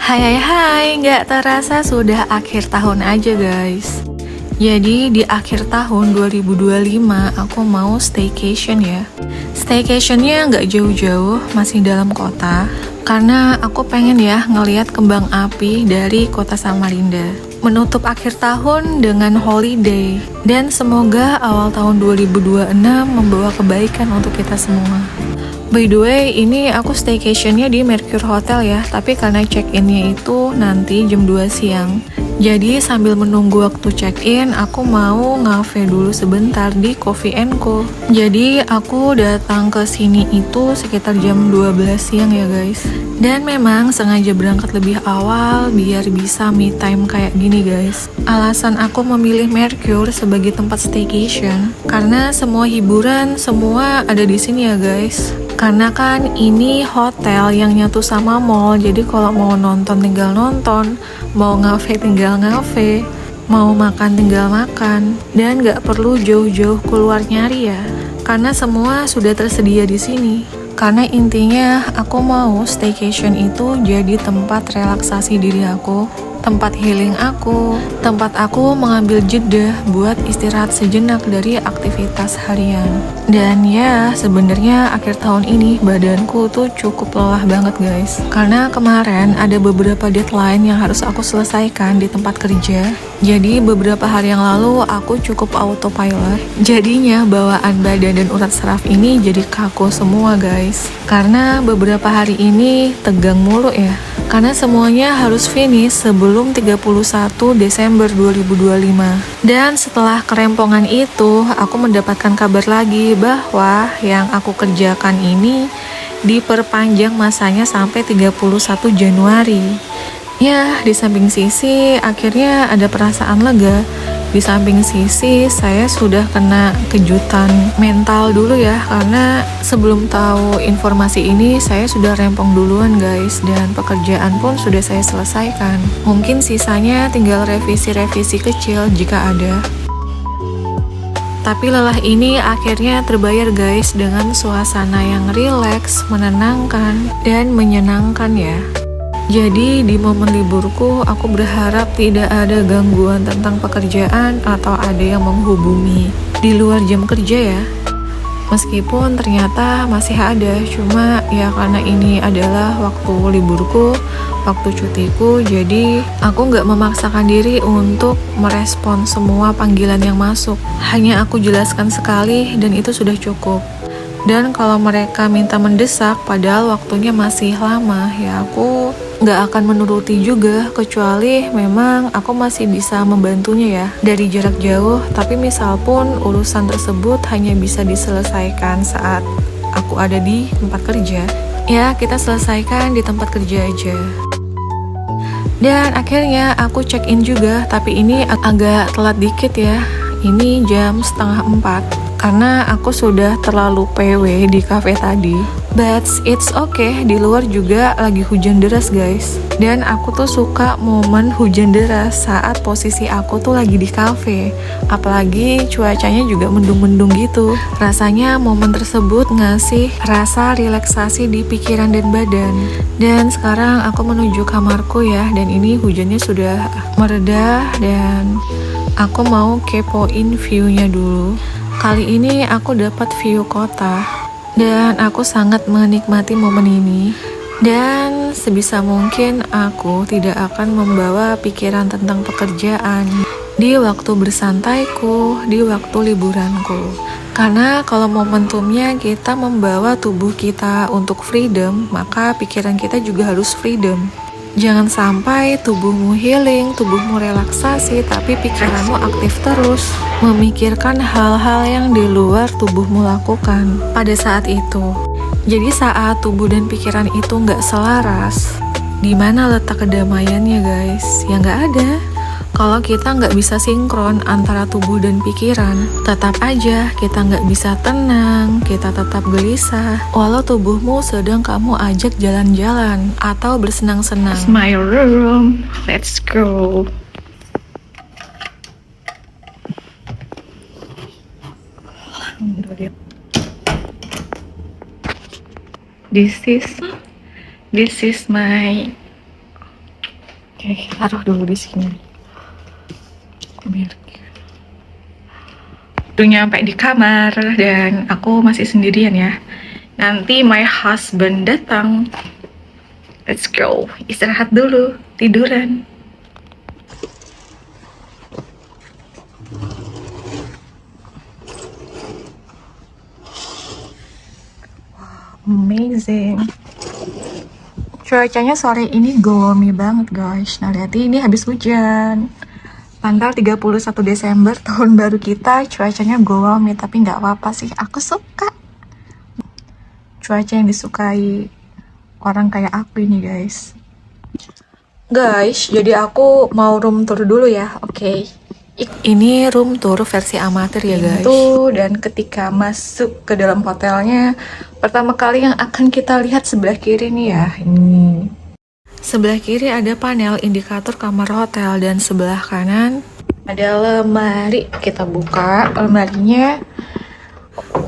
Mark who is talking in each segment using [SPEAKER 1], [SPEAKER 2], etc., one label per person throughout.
[SPEAKER 1] Hai hai hai, nggak terasa sudah akhir tahun aja guys. Jadi di akhir tahun 2025 aku mau staycation ya. Staycationnya nggak jauh-jauh, masih dalam kota. Karena aku pengen ya ngeliat kembang api dari kota Samarinda. Menutup akhir tahun dengan holiday. Dan semoga awal tahun 2026 membawa kebaikan untuk kita semua. By the way, ini aku staycationnya di Mercure Hotel ya, tapi karena check-innya itu nanti jam 2 siang. Jadi sambil menunggu waktu check-in, aku mau ngafe dulu sebentar di Coffee & Co. Jadi aku datang ke sini itu sekitar jam 12 siang ya guys. Dan memang sengaja berangkat lebih awal biar bisa me time kayak gini guys. Alasan aku memilih Mercure sebagai tempat staycation karena semua hiburan semua ada di sini ya guys. Karena kan ini hotel yang nyatu sama mall, jadi kalau mau nonton tinggal nonton, mau ngafe tinggal ngafe, mau makan tinggal makan, dan gak perlu jauh-jauh keluar nyari ya, karena semua sudah tersedia di sini. Karena intinya aku mau staycation itu jadi tempat relaksasi diri aku, tempat healing aku, tempat aku mengambil jeda buat istirahat sejenak dari aktivitas harian. Dan ya sebenarnya akhir tahun ini badanku tuh cukup lelah banget guys. Karena kemarin ada beberapa deadline yang harus aku selesaikan di tempat kerja. Jadi beberapa hari yang lalu aku cukup autopilot. Jadinya bawaan badan dan urat saraf ini jadi kaku semua guys. Karena beberapa hari ini tegang mulu ya. Karena semuanya harus finish sebelum 31 Desember 2025. Dan setelah kerempongan itu, aku mendapatkan kabar lagi bahwa yang aku kerjakan ini diperpanjang masanya sampai 31 Januari. Ya, di samping sisi akhirnya ada perasaan lega. Di samping sisi saya sudah kena kejutan mental dulu ya, karena sebelum tahu informasi ini saya sudah rempong duluan guys, dan pekerjaan pun sudah saya selesaikan. Mungkin sisanya tinggal revisi-revisi kecil jika ada. Tapi lelah ini akhirnya terbayar guys dengan suasana yang rileks, menenangkan, dan menyenangkan ya. Jadi di momen liburku aku berharap tidak ada gangguan tentang pekerjaan atau ada yang menghubungi di luar jam kerja ya. Meskipun ternyata masih ada, cuma ya karena ini adalah waktu liburku, waktu cutiku, jadi aku nggak memaksakan diri untuk merespon semua panggilan yang masuk. Hanya aku jelaskan sekali dan itu sudah cukup. Dan kalau mereka minta mendesak padahal waktunya masih lama, ya aku nggak akan menuruti juga, kecuali memang aku masih bisa membantunya ya dari jarak jauh. Tapi misal pun urusan tersebut hanya bisa diselesaikan saat aku ada di tempat kerja, ya kita selesaikan di tempat kerja aja. Dan akhirnya aku check in juga, tapi ini agak telat dikit ya. Ini jam 3:30 karena aku sudah terlalu PW di cafe tadi. But it's okay, di luar juga lagi hujan deras guys. Dan aku tuh suka momen hujan deras saat posisi aku tuh lagi di cafe. Apalagi cuacanya juga mendung-mendung gitu. Rasanya momen tersebut ngasih rasa relaksasi di pikiran dan badan. Dan sekarang aku menuju kamarku ya, dan ini hujannya sudah mereda dan aku mau kepoin view-nya dulu. Kali ini aku dapat view kota dan aku sangat menikmati momen ini. Dan sebisa mungkin aku tidak akan membawa pikiran tentang pekerjaan di waktu bersantaiku, di waktu liburanku. Karena kalau momentumnya kita membawa tubuh kita untuk freedom, maka pikiran kita juga harus freedom. Jangan sampai tubuhmu healing, tubuhmu relaksasi, tapi pikiranmu aktif terus, memikirkan hal-hal yang di luar tubuhmu lakukan pada saat itu. Jadi saat tubuh dan pikiran itu nggak selaras, di mana letak kedamaiannya guys? Ya nggak ada. Kalau kita nggak bisa sinkron antara tubuh dan pikiran, tetap aja kita nggak bisa tenang, kita tetap gelisah. Walau tubuhmu sedang kamu ajak jalan-jalan atau bersenang-senang.
[SPEAKER 2] It's my room. Let's go. This is my Oke, taruh dulu di sini. Udah nyampe di kamar dan aku masih sendirian ya. Nanti my husband datang. Let's go. Istirahat dulu, tiduran. Amazing. Cuacanya sore ini gloomy banget guys. Nah lihat ini habis hujan. Tanggal 31 Desember tahun baru kita, cuacanya gloomy tapi nggak apa-apa sih. Aku suka. Cuaca yang disukai orang kayak aku ini guys. Guys, jadi aku mau room tour dulu ya. Oke.
[SPEAKER 1] Ini room tour versi amatir ya guys.
[SPEAKER 2] Dan ketika masuk ke dalam hotelnya, pertama kali yang akan kita lihat sebelah kiri nih ya. Ini.
[SPEAKER 1] Sebelah kiri ada panel indikator kamar hotel dan sebelah kanan
[SPEAKER 2] Ada lemari. Kita buka lemarinya.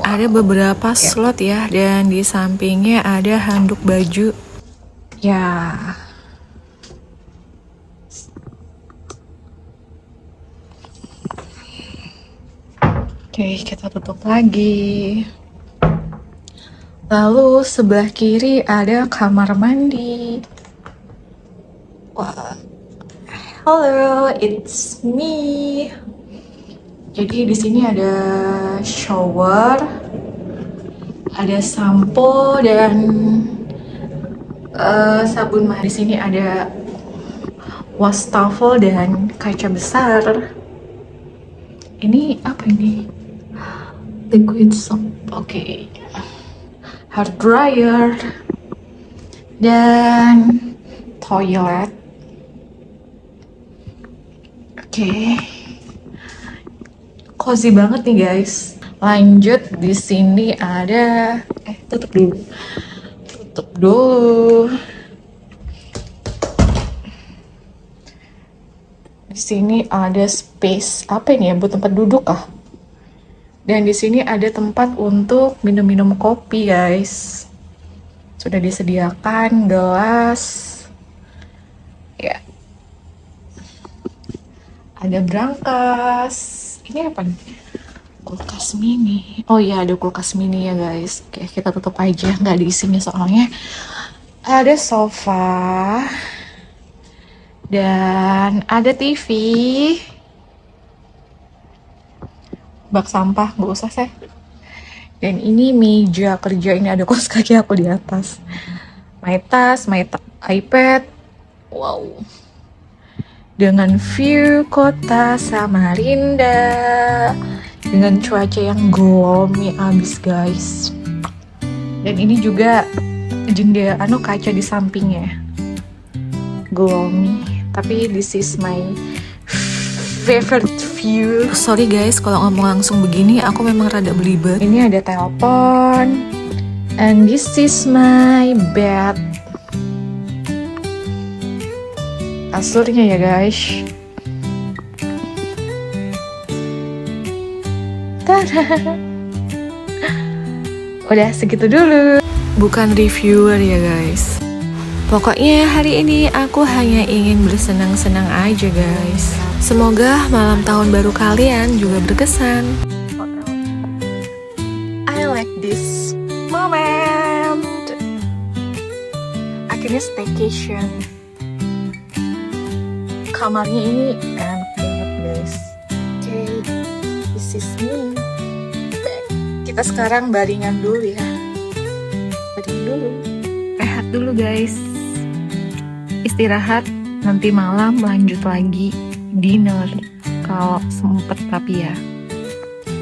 [SPEAKER 1] ada beberapa slot ya, dan di sampingnya ada handuk baju.
[SPEAKER 2] Ya. Oke, kita tutup lagi. Lalu sebelah kiri ada kamar mandi. Wah. Hello, it's me. Jadi di sini ada shower, ada sampo dan sabun mandi. Di sini ada wastafel dan kaca besar. Ini apa ini? Liquid soap. Oke. Hair dryer dan toilet. Oke. Cozy banget nih guys. Lanjut, di sini ada tutup dulu. Tutup dulu. Di sini ada space apa ini ya, buat tempat duduk kah? Dan di sini ada tempat untuk minum-minum kopi guys. Sudah disediakan gelas. Ya. Ada brankas. Ini apa nih? Kulkas mini. Oh iya, ada kulkas mini ya guys. Oke, kita tutup aja, nggak diisinya soalnya. Ada sofa. Dan ada TV. Bak sampah, nggak usah saya. Dan ini meja kerja, ini ada kaos kaki aku di atas. My tas, iPad. Wow. Dengan view kota Samarinda. Dengan cuaca yang gloomy abis guys. Dan ini juga jendela kaca di sampingnya. Gloomy. Tapi this is my favorite view.
[SPEAKER 1] Sorry guys, kalau ngomong langsung begini aku memang rada belibet.
[SPEAKER 2] Ini ada telepon. And this is my bed. Kasurnya ya guys. Tada. Udah segitu dulu.
[SPEAKER 1] Bukan reviewer ya guys. Pokoknya hari ini aku hanya ingin bersenang-senang aja guys. Semoga malam tahun baru kalian juga berkesan.
[SPEAKER 2] I like this moment. Akhirnya staycation. Kamarnya ini enak banget guys. Oke, this is me. Kita sekarang baringan dulu ya. Baringan dulu. Rehat dulu guys. Istirahat, nanti malam lanjut lagi dinner kalau sempet tapi ya.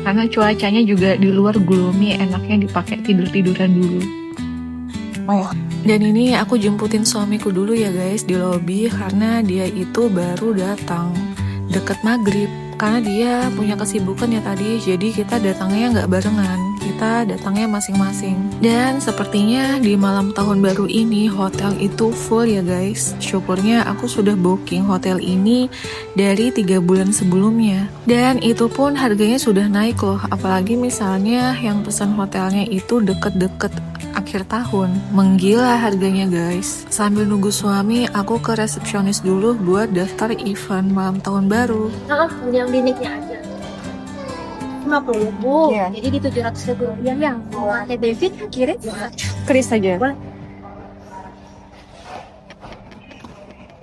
[SPEAKER 2] Karena cuacanya juga di luar gloomy, enaknya dipakai tidur-tiduran dulu.
[SPEAKER 1] Dan ini aku jemputin suamiku dulu ya guys di lobi, karena dia itu baru datang deket maghrib. Karena dia punya kesibukan ya tadi, jadi kita datangnya nggak barengan. kita datangnya masing-masing. Dan sepertinya di malam tahun baru ini hotel itu full ya guys. Syukurnya aku sudah booking hotel ini dari 3 bulan sebelumnya. Dan itu pun harganya sudah naik loh. Apalagi misalnya yang pesan hotelnya itu deket-deket akhir tahun. Menggila harganya guys. Sambil nunggu suami, aku ke resepsionis dulu buat daftar event malam tahun baru.
[SPEAKER 3] Nah, yang diniknya aja 50.000,
[SPEAKER 2] Iya.
[SPEAKER 3] jadi di 700.000 rupiah yang mau pakai David kirim
[SPEAKER 2] Kris aja.
[SPEAKER 3] boleh.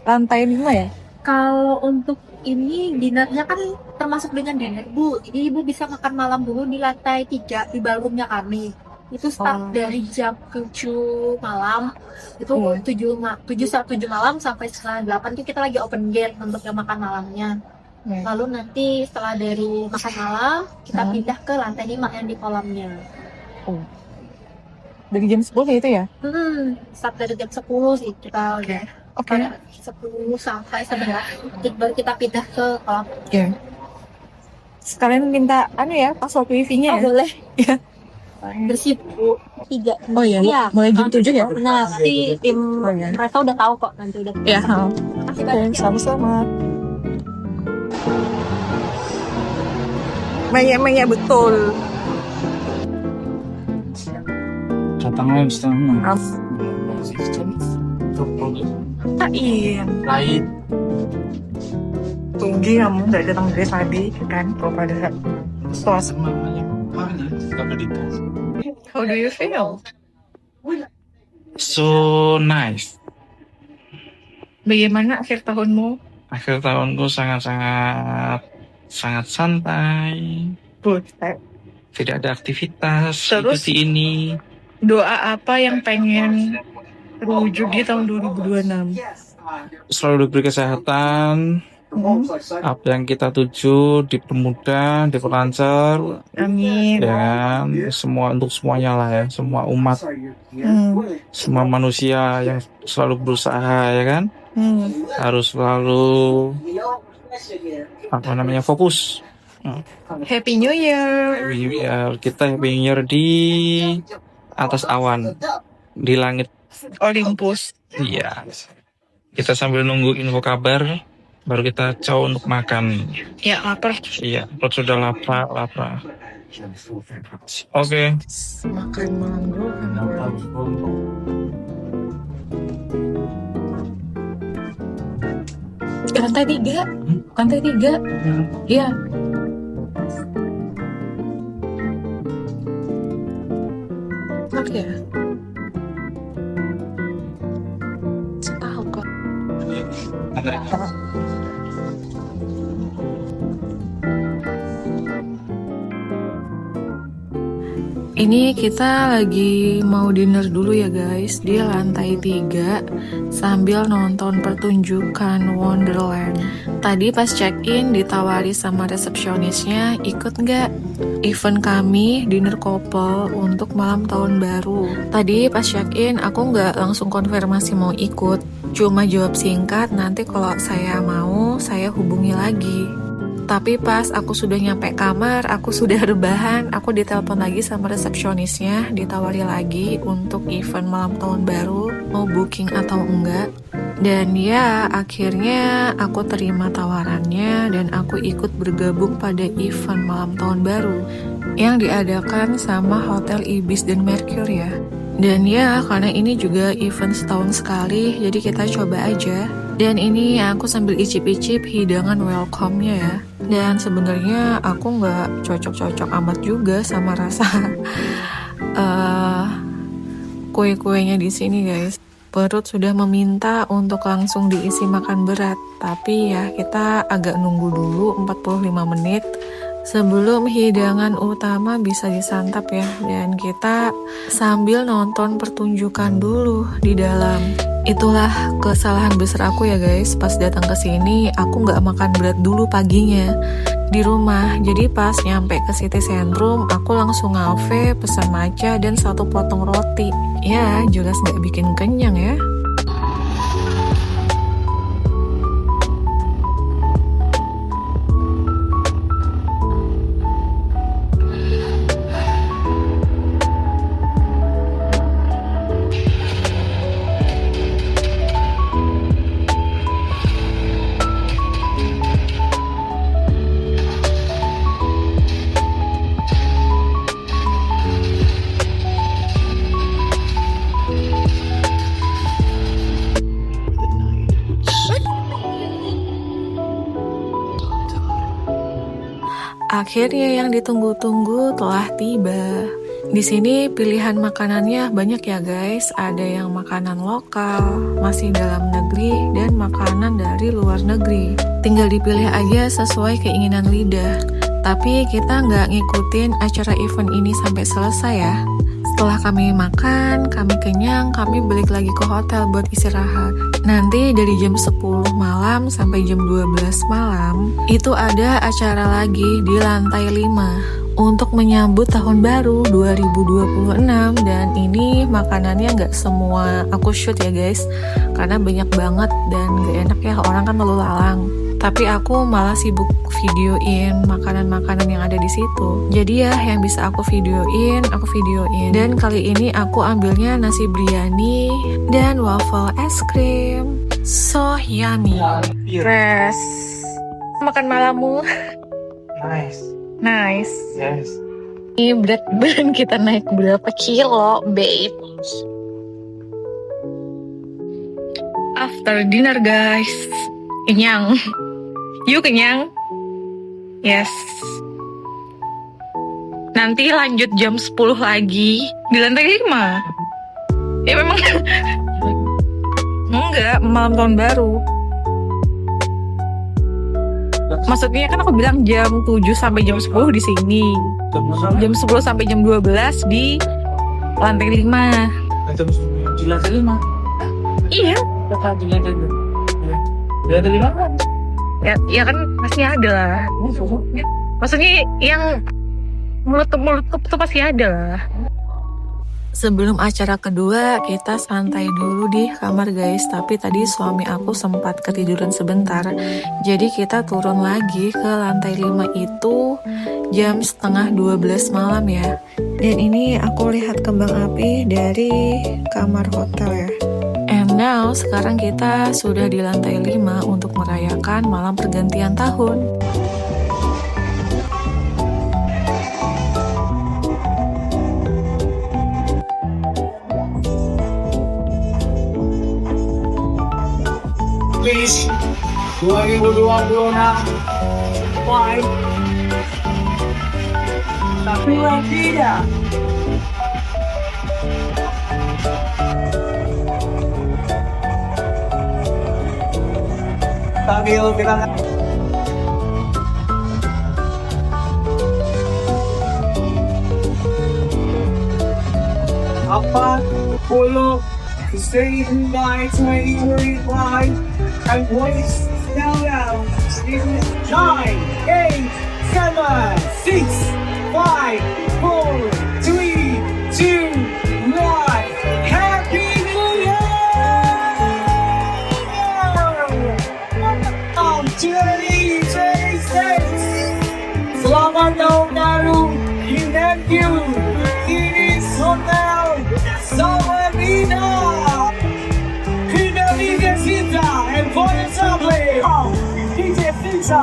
[SPEAKER 2] Lantai 5 ya?
[SPEAKER 3] Kalau untuk ini dinernya kan termasuk dengan dinner Bu, jadi Ibu bisa makan malam dulu di lantai 3 di ballroomnya kami. Itu start dari jam 7 malam, itu 7 malam sampai setengah 8 itu kita lagi open gate untuk yang makan malamnya. Lalu nanti setelah dari makan malam kita pindah ke lantai 5 yang di kolamnya.
[SPEAKER 2] Dari jam 10 ya itu ya?
[SPEAKER 3] Start dari jam 10 sih kita udah.
[SPEAKER 2] Oke.
[SPEAKER 3] 10 sampai 11 baru kita pindah ke kolam.
[SPEAKER 2] Oke. Sekalian minta ya, password wifi-nya ya?
[SPEAKER 3] Boleh.
[SPEAKER 2] Iya.
[SPEAKER 3] Bersih Bu. 3.
[SPEAKER 2] Oh iya, mulai jam 7 ya?
[SPEAKER 3] Nah, nanti tim
[SPEAKER 2] iya.
[SPEAKER 3] mereka udah tahu kok nanti udah.
[SPEAKER 2] Iya.
[SPEAKER 3] Makasih banyak ya.
[SPEAKER 2] Sama-sama. Maya betul.
[SPEAKER 4] Datangnya setengah
[SPEAKER 2] Tain.
[SPEAKER 4] lain.
[SPEAKER 2] Tunggi kamu udah datang dari tadi kan? Kalau pada suasana.
[SPEAKER 4] Semuanya mana? Kalau di
[SPEAKER 2] How do you feel?
[SPEAKER 4] So nice.
[SPEAKER 2] Bagaimana akhir tahunmu?
[SPEAKER 4] Akhir tahunku sangat santai.
[SPEAKER 2] Butet.
[SPEAKER 4] Tidak ada aktivitas.
[SPEAKER 2] Terus?
[SPEAKER 4] Seperti ini.
[SPEAKER 2] Doa apa yang pengen terwujud di tahun 2026?
[SPEAKER 4] Selalu diberi kesehatan. Apa yang kita tuju dipermudah, diperlancar.
[SPEAKER 2] Amin.
[SPEAKER 4] Ya kan? Semua untuk semuanya lah ya. Semua umat, semua manusia yang selalu berusaha ya kan. Harus selalu fokus.
[SPEAKER 2] Happy New Year.
[SPEAKER 4] Kita happy New Year di atas awan, di langit.
[SPEAKER 2] Olympus.
[SPEAKER 4] Iya. Kita sambil nunggu info kabar, baru kita coba untuk makan.
[SPEAKER 2] Ya lapar.
[SPEAKER 4] Iya, perut sudah lapar. Oke.
[SPEAKER 2] Makan malam dulu. Lantai 3. Lantai 3. Iya. Oke ya. Tahu kok. Ini kita lagi mau dinner dulu ya guys di lantai 3 sambil nonton pertunjukan Wonderland. Tadi pas check-in ditawari sama resepsionisnya, ikut nggak event kami dinner couple untuk malam tahun baru. Tadi pas check-in aku nggak langsung konfirmasi mau ikut, cuma jawab singkat nanti kalau saya mau saya hubungi lagi. Tapi pas aku sudah nyampe kamar, aku sudah rebahan, aku ditelepon lagi sama resepsionisnya, ditawari lagi untuk event malam tahun baru, mau booking atau enggak. Dan ya, akhirnya aku terima tawarannya dan aku ikut bergabung pada event malam tahun baru yang diadakan sama Hotel Ibis dan Mercure ya. Dan ya, karena ini juga event setahun sekali, jadi kita coba aja. Dan ini aku sambil icip-icip hidangan welcome-nya ya. Dan sebenarnya aku nggak cocok-cocok amat juga sama rasa kue-kuenya di sini guys. Perut sudah meminta untuk langsung diisi makan berat. Tapi ya kita agak nunggu dulu 45 menit sebelum hidangan utama bisa disantap ya. Dan kita sambil nonton pertunjukan dulu di dalam. Itulah kesalahan besar aku ya guys. Pas datang ke sini aku nggak makan berat dulu paginya di rumah. Jadi pas nyampe ke City Centrum aku langsung ngafe, pesan matcha dan 1 potong roti. Ya jelas nggak bikin kenyang ya.
[SPEAKER 1] Akhirnya yang ditunggu-tunggu telah tiba. Di sini pilihan makanannya banyak ya guys. Ada yang makanan lokal, masih dalam negeri, dan makanan dari luar negeri. Tinggal dipilih aja sesuai keinginan lidah. Tapi kita nggak ngikutin acara event ini sampai selesai ya. Setelah kami makan, kami kenyang, kami balik lagi ke hotel buat istirahat. Nanti dari jam 10 malam sampai jam 12 malam, itu ada acara lagi di lantai 5 untuk menyambut tahun baru 2026. Dan ini makanannya nggak semua aku shoot ya guys, karena banyak banget dan gak enak ya, orang kan lalu lalang. Tapi aku malah sibuk videoin makanan-makanan yang ada di situ. Jadi ya yang bisa aku videoin, aku videoin. Dan kali ini aku ambilnya nasi biryani dan waffle es krim. So yummy. Fresh. Makan malammu.
[SPEAKER 4] Nice.
[SPEAKER 1] Nice.
[SPEAKER 4] Yes.
[SPEAKER 1] Ini berat badan kita naik berapa kilo, babe? After dinner guys. Kenyang. You kenyang? Yes. Nanti lanjut jam 10 lagi di lantai 5. Ya memang enggak, malam tahun baru. Maksudnya kan aku bilang jam 7 sampai jam 10 di sini. Jam 10 sampai jam 12 di lantai 5.
[SPEAKER 4] Di lantai 5.
[SPEAKER 1] Iya.
[SPEAKER 4] Di lantai 5 kan?
[SPEAKER 1] Ya kan pasti ada lah. Maksudnya yang meletup tuh pasti ada lah. Sebelum acara kedua, kita santai dulu di kamar guys. Tapi tadi suami aku sempat ketiduran sebentar. Jadi kita turun lagi ke lantai 5 itu jam setengah 12 malam ya. Dan ini aku lihat kembang api dari kamar hotel ya. And now, sekarang kita sudah di lantai 5 untuk merayakan malam pergantian tahun.
[SPEAKER 5] Please, 2026 Five Tapi tidak Sambil kita apa puluh say goodbye 2025 and voice now out 9, 8, 7, 6, 5, 4, 3, 2, 1 Happy New Year! 2026 Selamat tahun baru Inakyu Ini Hotel Sawarina Indonesia Cinta and for the family DJ Pizza.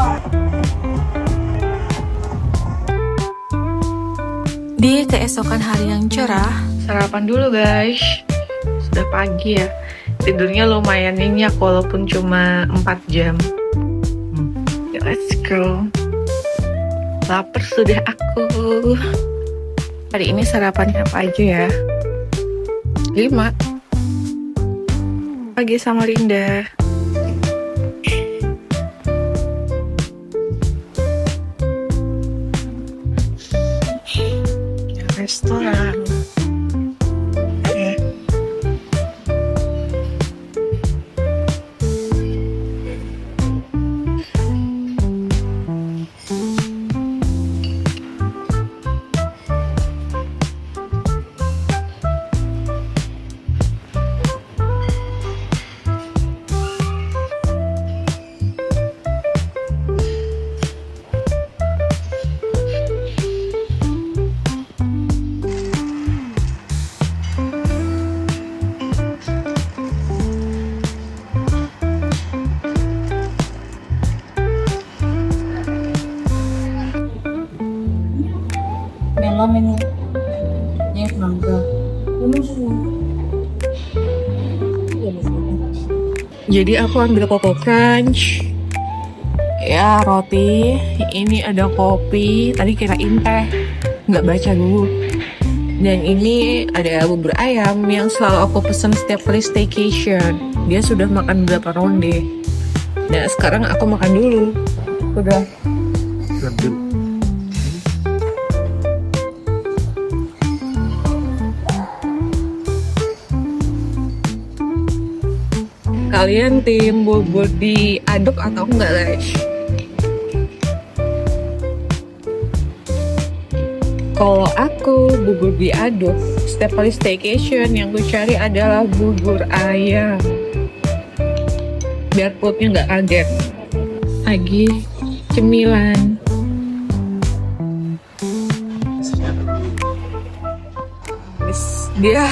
[SPEAKER 1] Di keesokan hari yang cerah, sarapan dulu guys. Sudah pagi ya. Tidurnya lumayan nyenyak walaupun cuma 4 jam. Ya, let's go. Lapar sudah aku. Hari ini sarapannya apa aja ya? 5. Pagi sama Linda. Restoran.
[SPEAKER 3] Melon ini. Yes, mangga.
[SPEAKER 1] Jadi aku ambil Coco Crunch, Ya, roti. Ini ada kopi. Tadi kirain teh. Nggak baca dulu. Dan ini ada bubur ayam yang selalu aku pesen setiap kali staycation. Dia sudah makan beberapa ronde. Nah, sekarang aku makan dulu. Udah. Kalian tim bubur diaduk atau enggak, guys? Kalau aku bubur diaduk, setiap kali staycation yang gue cari adalah bubur ayam. Biar perutnya nggak kaget. Lagi cemilan. Dia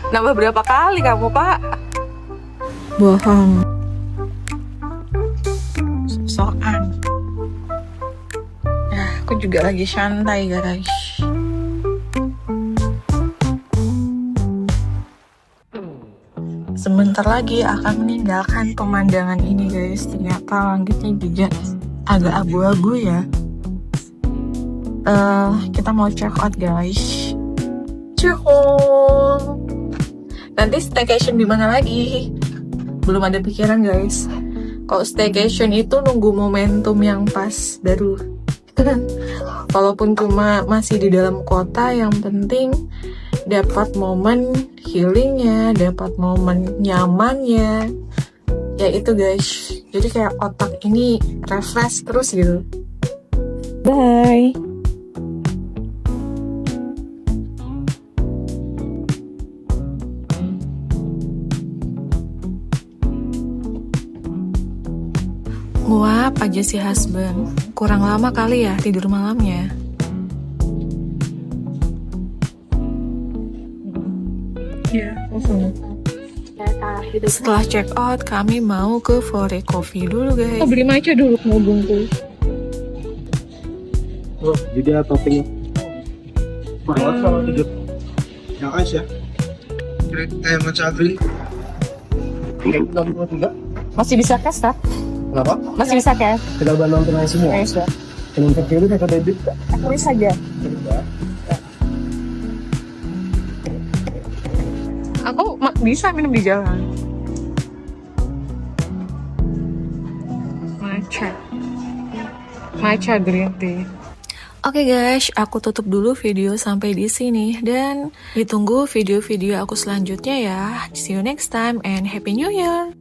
[SPEAKER 1] nambah berapa kali kamu, Pak? Bohong. Soan. Ya, aku juga lagi santai, guys. Sebentar lagi akan meninggalkan pemandangan ini, guys. Ternyata langitnya juga agak abu-abu ya. Kita mau check out, guys. Check out. Nanti staycation di mana lagi? Belum ada pikiran, guys. Kalau staycation itu nunggu momentum yang pas baru. Walaupun cuma masih di dalam kota, yang penting dapat momen healingnya, dapat momen nyamannya. Ya itu, guys. Jadi kayak otak ini refresh terus gitu. Bye. Nguap aja si husband. Kurang lama kali ya tidur malamnya. Iya, langsung. Setelah check out, kami mau ke Fore Coffee dulu, guys. Beli matcha dulu mau bungkus.
[SPEAKER 6] Oh, jadi ada topping. Mahal sama tidur. Yang ice ya. Matcha green.
[SPEAKER 1] Masih bisa cash, tak?
[SPEAKER 6] Kenapa?
[SPEAKER 1] Masih bisa cash.
[SPEAKER 6] Kita udah nonton aja semua.
[SPEAKER 1] Cash ya.
[SPEAKER 6] Penonton kiri kakak debit.
[SPEAKER 1] Tulis saja. Aku bisa minum di jalan. Matcha green tea. Oke guys, aku tutup dulu video sampai di sini dan ditunggu video-video aku selanjutnya ya. See you next time and Happy New Year.